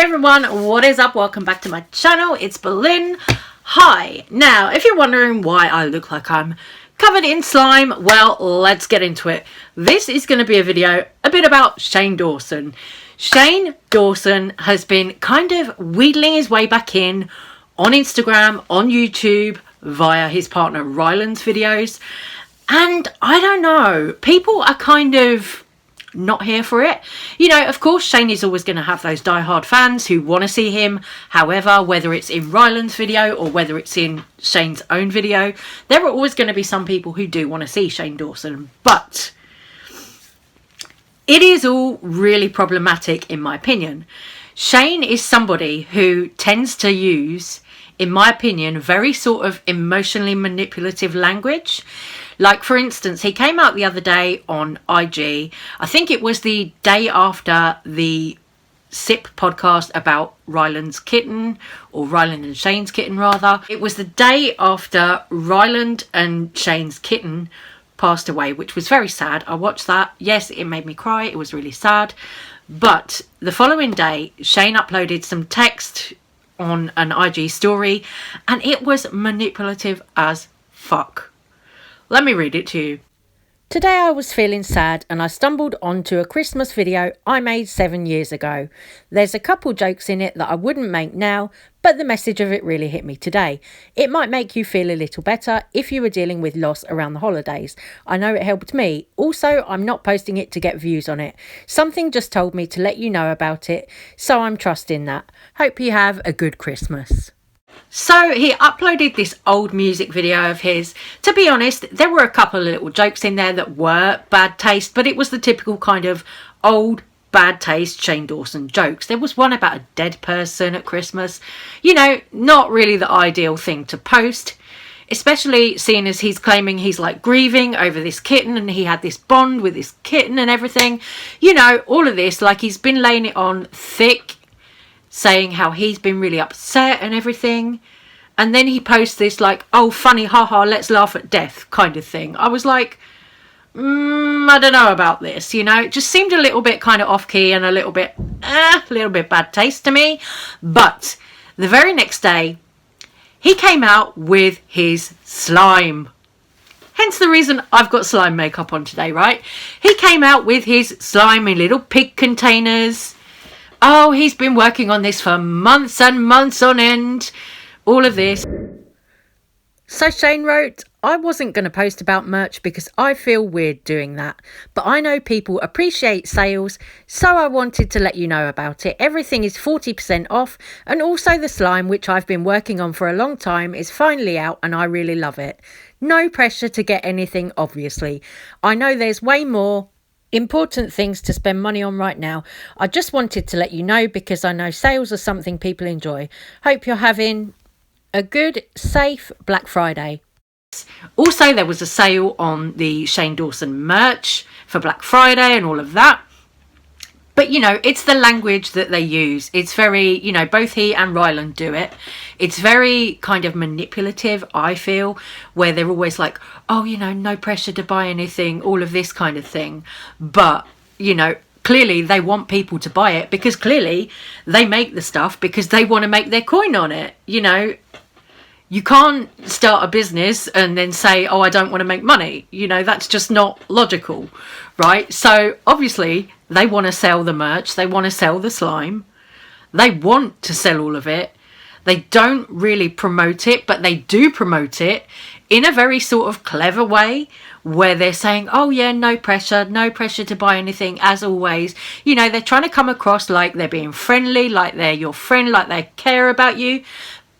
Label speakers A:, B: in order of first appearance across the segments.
A: everyone, what is up? Welcome back to my channel. It's Berlin. Hi. Now, if you're wondering why I look like I'm covered in slime, well, let's get into it. This is going to be a video a bit about Shane Dawson. Shane Dawson has been kind of wheedling his way back in on Instagram, on YouTube, via his partner Ryland's videos. And I don't know, people are kind of not here for it. You know, of course, Shane is always going to have those diehard fans who want to see him. However, whether it's in Ryland's video or whether it's in Shane's own video, there are always going to be some people who do want to see Shane Dawson. But it is all really problematic, in my opinion. Shane is somebody who tends to use, in my opinion, very sort of emotionally manipulative language. Like, for instance, he came out the other day on IG. I think it was the day after the SIP podcast about Ryland's kitten, or Ryland and Shane's kitten, rather. It was the day after Ryland and Shane's kitten passed away, which was very sad. I watched that. Yes, it made me cry. It was really sad. But the following day, Shane uploaded some text on an IG story, and it was manipulative as fuck. Let me read it to you. Today I was feeling sad and I stumbled onto a Christmas video I made 7 years ago. There's a couple jokes in it that I wouldn't make now, but the message of it really hit me today. It might make you feel a little better if you were dealing with loss around the holidays. I know it helped me. Also, I'm not posting it to get views on it. Something just told me to let you know about it, so I'm trusting that. Hope you have a good Christmas. So he uploaded this old music video of his. To be honest, there were a couple of little jokes in there that were bad taste, but it was the typical kind of old bad taste Shane Dawson jokes. There was one about a dead person at Christmas. You know, not really the ideal thing to post, especially seeing as he's claiming he's like grieving over this kitten and he had this bond with this kitten and everything. You know, all of this, like, he's been laying it on thick, saying how he's been really upset and everything. And then he posts this like, oh, funny, haha, let's laugh at death kind of thing. I was like, I don't know about this, you know. It just seemed a little bit kind of off-key and a little bit bad taste to me. But the very next day, he came out with his slime. Hence the reason I've got slime makeup on today, right? He came out with his slime in little pig containers. Oh, he's been working on this for months and months on end. All of this. So Shane wrote, I wasn't going to post about merch because I feel weird doing that. But I know people appreciate sales, so I wanted to let you know about it. Everything is 40% off. And also the slime, which I've been working on for a long time, is finally out and I really love it. No pressure to get anything, obviously. I know there's way more important things to spend money on right now. I just wanted to let you know because I know sales are something people enjoy. Hope you're having a good, safe Black Friday. Also, there was a sale on the Shane Dawson merch for Black Friday and all of that. But, you know, it's the language that they use. It's very, you know, both he and Ryland do it. It's very kind of manipulative, I feel, where they're always like, oh, you know, no pressure to buy anything, all of this kind of thing. But, you know, clearly they want people to buy it because clearly they make the stuff because they want to make their coin on it. You know, you can't start a business and then say, oh, I don't want to make money. You know, that's just not logical, right? So obviously they want to sell the merch. They want to sell the slime. They want to sell all of it. They don't really promote it, but they do promote it in a very sort of clever way where they're saying, oh yeah, no pressure to buy anything, as always. You know, they're trying to come across like they're being friendly, like they're your friend, like they care about you.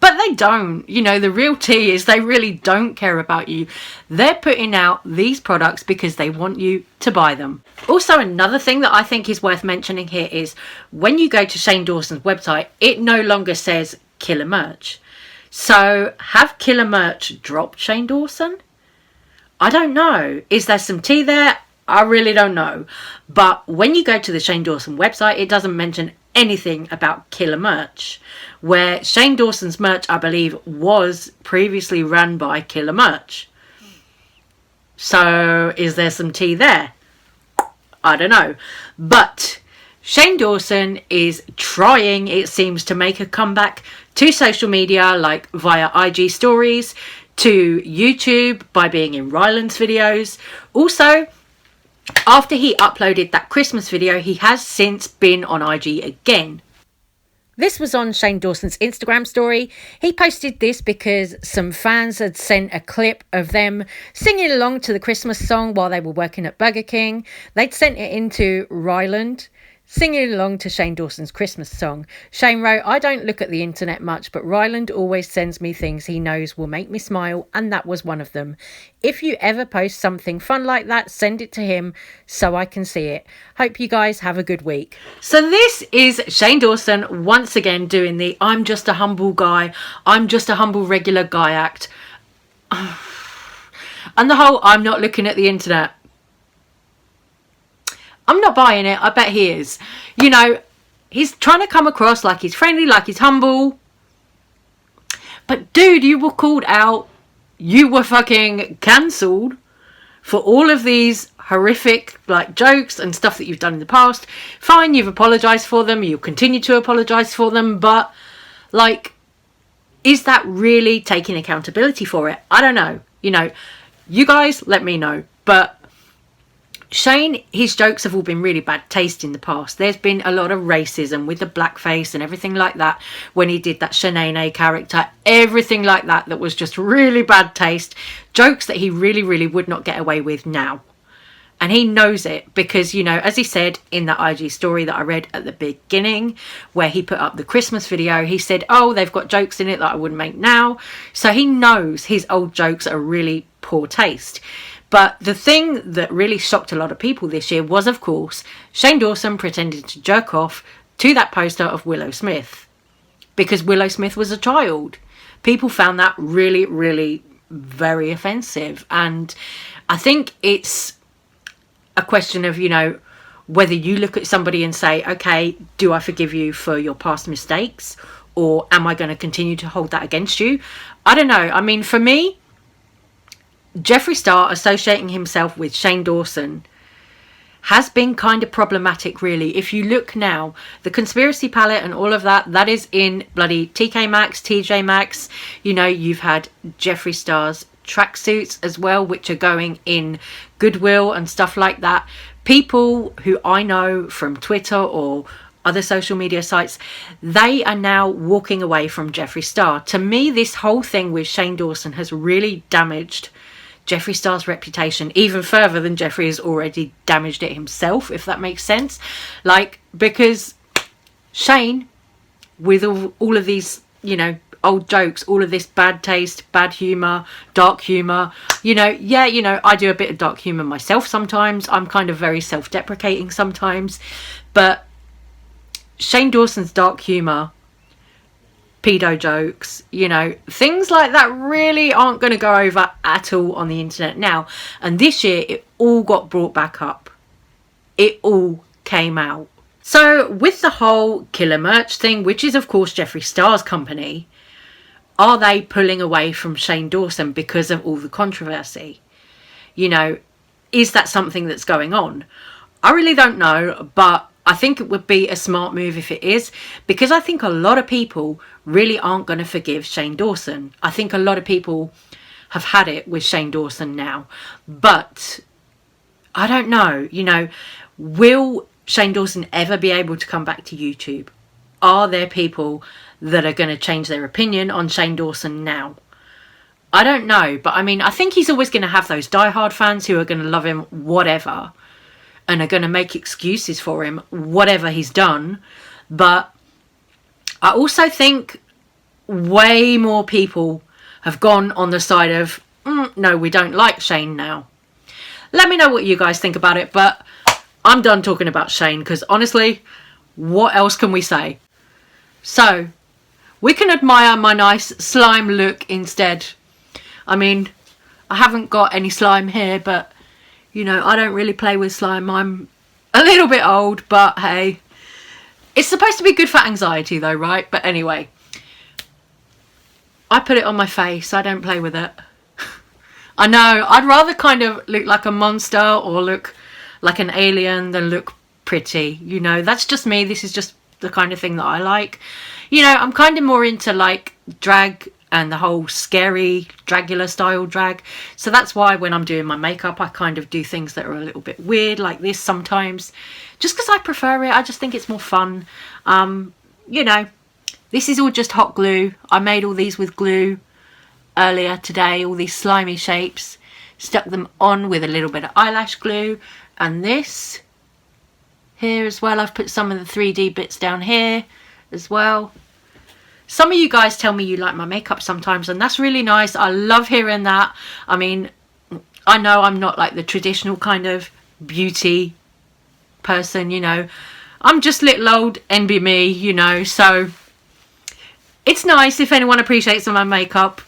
A: But they don't. You know, the real tea is they really don't care about you. They're putting out these products because they want you to buy them. Also, another thing that I think is worth mentioning here is when you go to Shane Dawson's website, it no longer says Killer Merch. So have Killer Merch dropped Shane Dawson? I don't know. Is there some tea there? I really don't know. But when you go to the Shane Dawson website, it doesn't mention anything about Killer Merch, where Shane Dawson's merch, I believe, was previously run by Killer Merch. So is there some tea there? I don't know. But Shane Dawson is trying, it seems, to make a comeback to social media, like via IG stories, to YouTube by being in Ryland's videos. Also, after he uploaded that Christmas video, he has since been on IG again. This was on Shane Dawson's Instagram story. He posted this because some fans had sent a clip of them singing along to the Christmas song while they were working at Burger King. They'd sent it into Ryland, singing along to Shane Dawson's Christmas song. Shane wrote, "I don't look at the internet much, but Ryland always sends me things he knows will make me smile, and that was one of them. If you ever post something fun like that, send it to him so I can see it. Hope you guys have a good week." So this is Shane Dawson once again doing the "I'm just a humble guy, I'm just a humble regular guy" act. And the whole "I'm not looking at the internet." I'm not buying it. I bet he is. You know, he's trying to come across like he's friendly, like he's humble. But dude, you were called out. You were fucking cancelled for all of these horrific like jokes and stuff that you've done in the past. Fine, you've apologised for them. You'll continue to apologise for them. But like, is that really taking accountability for it? I don't know. You know, you guys let me know. But Shane, his jokes have all been really bad taste in the past. There's been a lot of racism with the blackface and everything like that when he did that Shanae character. Everything like that that was just really bad taste. Jokes that he really, really would not get away with now. And he knows it because, you know, as he said in that IG story that I read at the beginning where he put up the Christmas video, he said, "Oh, they've got jokes in it that I wouldn't make now." So he knows his old jokes are really poor taste. But the thing that really shocked a lot of people this year was, of course, Shane Dawson pretending to jerk off to that poster of Willow Smith. Because Willow Smith was a child. People found that really, really very offensive. And I think it's a question of, you know, whether you look at somebody and say, okay, do I forgive you for your past mistakes? Or am I going to continue to hold that against you? I don't know. I mean, for me, Jeffree Star associating himself with Shane Dawson has been kind of problematic, really. If you look now, the conspiracy palette and all of that, that is in bloody TK Maxx, TJ Maxx. You know, you've had Jeffree Star's tracksuits as well, which are going in Goodwill and stuff like that. People who I know from Twitter or other social media sites, they are now walking away from Jeffree Star. To me, this whole thing with Shane Dawson has really damaged Jeffree Star's reputation even further than Jeffree has already damaged it himself, if that makes sense. Like, because Shane, with all of these, you know, old jokes, all of this bad taste, bad humour, dark humour, you know, yeah, you know, I do a bit of dark humour myself sometimes. I'm kind of very self-deprecating sometimes. But Shane Dawson's dark humour, pedo jokes, you know, things like that really aren't going to go over at all on the internet now. And this year it all got brought back up. It all came out. So with the whole Killer Merch thing, which is of course Jeffree Star's company, are they pulling away from Shane Dawson because of all the controversy? You know, is that something that's going on? I really don't know, but I think it would be a smart move if it is, because I think a lot of people really aren't going to forgive Shane Dawson. I think a lot of people have had it with Shane Dawson now. But I don't know, you know, will Shane Dawson ever be able to come back to YouTube? Are there people that are going to change their opinion on Shane Dawson now? I don't know, but I mean, I think he's always going to have those diehard fans who are going to love him whatever, and are going to make excuses for him, whatever he's done. But I also think way more people have gone on the side of, no, we don't like Shane now. Let me know what you guys think about it, but I'm done talking about Shane, because honestly, what else can we say? So, we can admire my nice slime look instead. I mean, I haven't got any slime here, but you know, I don't really play with slime. I'm a little bit old, but hey. It's supposed to be good for anxiety though, right? But anyway. I put it on my face. I don't play with it. I know. I'd rather kind of look like a monster or look like an alien than look pretty, you know. That's just me. This is just the kind of thing that I like. You know, I'm kind of more into like drag and the whole scary Dragula style drag. So that's why when I'm doing my makeup, I kind of do things that are a little bit weird like this sometimes. Just because I prefer it. I just think it's more fun. You know, this is all just hot glue. I made all these with glue earlier today, all these slimy shapes. Stuck them on with a little bit of eyelash glue. And this here as well, I've put some of the 3D bits down here as well. Some of you guys tell me you like my makeup sometimes, and that's really nice. I love hearing that. I mean, I know I'm not like the traditional kind of beauty person, you know. I'm just little old envy me, you know. So it's nice if anyone appreciates my makeup.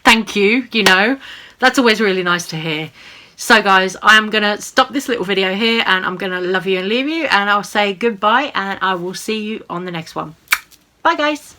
A: Thank you, you know. That's always really nice to hear. So guys, I'm going to stop this little video here, and I'm going to love you and leave you, and I'll say goodbye, and I will see you on the next one. Bye guys.